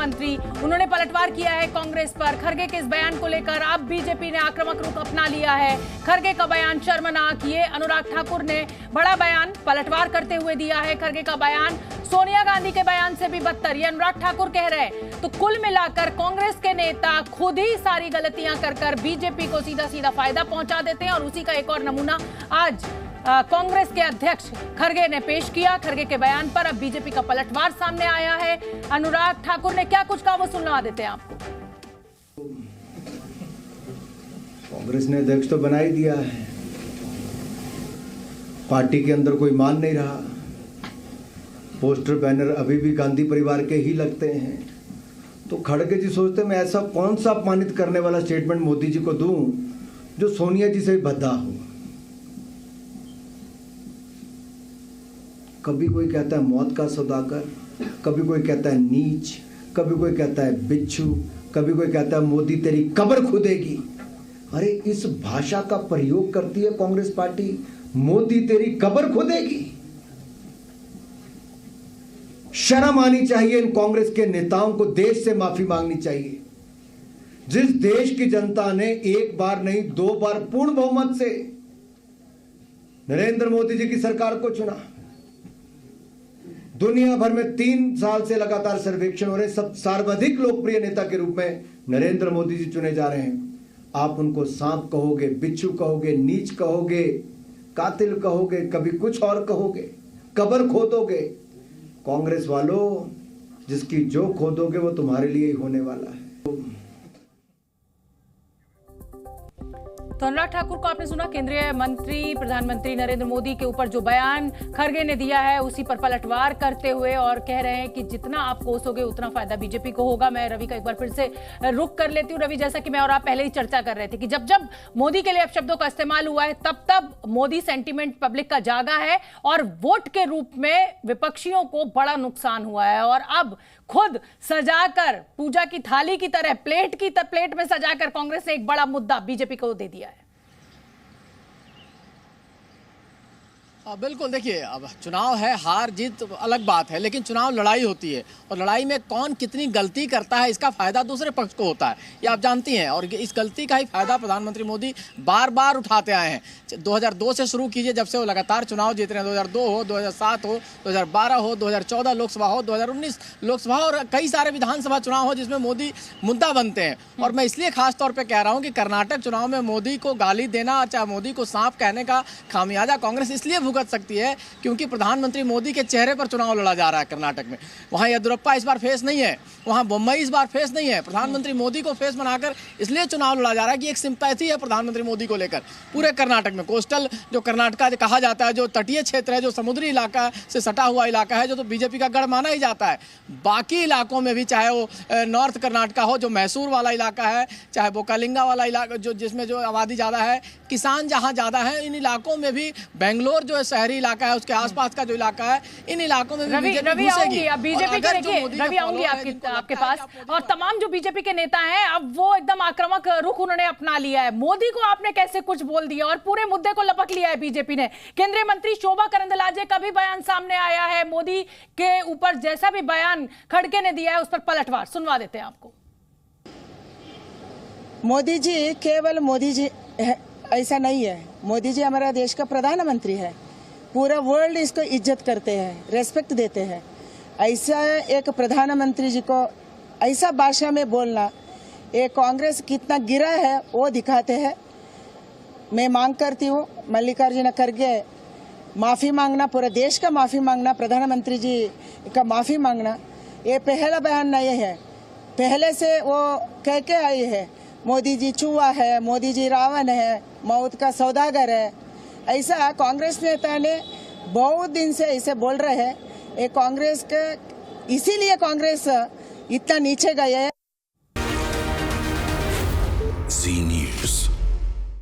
मंत्री, उन्होंने पलटवार किया है कांग्रेस पर। खरगे के इस बयान को लेकर अब बीजेपी ने आक्रामक रुख अपना लिया है। खरगे का बयान शर्मनाक, ये अनुराग ठाकुर ने बड़ा बयान पलटवार करते हुए दिया है। खरगे का बयान सोनिया गांधी के बयान से भी बदतर, ये अनुराग ठाकुर कह रहे हैं। तो कुल मिलाकर कांग्रेस के नेता खुद ही सारी गलतियां कर बीजेपी को सीधा सीधा फायदा पहुंचा देते हैं। और उसी का एक और नमूना आज कांग्रेस के अध्यक्ष खरगे ने पेश किया। खरगे के बयान पर अब बीजेपी का पलटवार सामने आया है। अनुराग ठाकुर ने क्या कुछ कहा वो सुनवा देते हैं आपको। कांग्रेस ने अध्यक्ष तो बना ही दिया है, पार्टी के अंदर कोई मान नहीं रहा। पोस्टर बैनर अभी भी गांधी परिवार के ही लगते हैं। तो खड़गे जी सोचते मैं ऐसा कौन सा अपमानित करने वाला स्टेटमेंट मोदी जी को दूं जो सोनिया जी से भी भद्दा हो। कभी कोई कहता है मौत का सौदागर, कभी कोई कहता है नीच, कभी कोई कहता है बिच्छू, कभी कोई कहता है मोदी तेरी कब्र खुदेगी। अरे इस भाषा का प्रयोग करती है कांग्रेस पार्टी, मोदी तेरी कब्र खुदेगी। शर्म आनी चाहिए इन कांग्रेस के नेताओं को, देश से माफी मांगनी चाहिए। जिस देश की जनता ने एक बार नहीं 2 बार पूर्ण बहुमत से नरेंद्र मोदी जी की सरकार को चुना, दुनिया भर में 3 साल से लगातार सर्वेक्षण हो रहे, सब सर्वाधिक लोकप्रिय नेता के रूप में नरेंद्र मोदी जी चुने जा रहे हैं। आप उनको सांप कहोगे, बिच्छू कहोगे, नीच कहोगे, कातिल कहोगे, कभी कुछ और कहोगे, कब्र खोदोगे। कांग्रेस वालों, जिसकी जो खोदोगे वो तुम्हारे लिए ही होने वाला है। तो अनुराग ठाकुर को आपने सुना, केंद्रीय मंत्री प्रधानमंत्री नरेंद्र मोदी के ऊपर जो बयान खरगे ने दिया है उसी पर पलटवार करते हुए, और कह रहे हैं कि जितना आप कोसोगे उतना फायदा बीजेपी को होगा। मैं रवि का एक बार फिर से रुख कर लेती हूँ। रवि, जैसा कि मैं और आप पहले ही चर्चा कर रहे थे कि जब जब मोदी के लिए अपशब्दों का इस्तेमाल हुआ है तब तब मोदी सेंटिमेंट पब्लिक का जागा है और वोट के रूप में विपक्षियों को बड़ा नुकसान हुआ है। और अब खुद सजाकर पूजा की थाली की तरह प्लेट में सजाकर कांग्रेस ने एक बड़ा मुद्दा बीजेपी को दे दिया है। बिल्कुल, देखिए अब चुनाव है, हार जीत अलग बात है, लेकिन चुनाव लड़ाई होती है और लड़ाई में कौन कितनी गलती करता है इसका फायदा दूसरे पक्ष को होता है, ये आप जानती हैं। और इस गलती का ही फायदा प्रधानमंत्री मोदी बार बार उठाते आए हैं। 2002 से शुरू कीजिए, जब से वो लगातार चुनाव जीत रहे हैं, 2002 हो, 2007 हो, 2012 हो, 2014 लोकसभा हो, 2019 लोकसभा और कई सारे विधानसभा चुनाव हो जिसमें मोदी मुद्दा बनते हैं। और मैं इसलिए खास तौर पर कह रहा हूँ कि कर्नाटक चुनाव में मोदी को गाली देना, चाहे मोदी को सांप कहने का खामियाजा कांग्रेस इसलिए भुगत सकती है क्योंकि प्रधानमंत्री मोदी के चेहरे पर चुनाव लड़ा जा रहा है कर्नाटक में। वहां येदियुरप्पा इस बार फेस नहीं है, वहां बोम्मई इस बार फेस नहीं है। प्रधानमंत्री मोदी को फेस बनाकर इसलिए चुनाव लड़ा जा रहा है कि एक सिंपैथी है प्रधानमंत्री मोदी को लेकर पूरे कर्नाटक में। कोस्टल जो कर्नाटका कहा जाता है, जो तटीय क्षेत्र है, जो समुद्री इलाका से सटा हुआ इलाका है, जो तो बीजेपी का गढ़ माना ही जाता है। बाकी इलाकों में भी, चाहे वो नॉर्थ कर्नाटका हो, जो मैसूर वाला इलाका है, चाहे बोकालिंगा वाला इलाका जो जिसमें जो आबादी ज़्यादा है, किसान जहाँ ज़्यादा है, इन इलाकों में भी, बेंगलोर जो शहरी इलाका है उसके आसपास का जो इलाका है, इन इलाकों में रवि आऊंगी, अब बीजेपी के देखिए, रवि आऊंगी आपके पास। और तमाम जो बीजेपी के नेता हैं अब वो एकदम आक्रामक रुख उन्होंने अपना लिया है। मोदी को आपने कैसे कुछ बोल दिया और पूरे मुद्दे को लपक लिया है बीजेपी ने। केंद्रीय मंत्री शोभा करंदलाजे का भी बयान सामने आया है, मोदी के ऊपर जैसा भी बयान खड़गे ने दिया है उस पर पलटवार सुनवा देते हैं आपको। मोदी जी केवल मोदी जी ऐसा नहीं है, मोदी जी हमारा देश का प्रधानमंत्री है, पूरा वर्ल्ड इसको इज्जत करते हैं, रेस्पेक्ट देते हैं। ऐसा एक प्रधानमंत्री जी को ऐसा भाषा में बोलना, ये कांग्रेस कितना गिरा है वो दिखाते हैं। मैं मांग करती हूँ मल्लिकार्जुन खड़गे माफ़ी मांगना, पूरे देश का माफ़ी मांगना, प्रधानमंत्री जी का माफ़ी मांगना। ये पहला बयान नहीं है, पहले से वो कह के आई है मोदी जी चूहा है, मोदी जी रावण है, मौत का सौदागर है। ऐसा कांग्रेस नेता ने बहुत दिन से ऐसे बोल रहे हैं। ये कांग्रेस के इसीलिए कांग्रेस इतना नीचे गए है।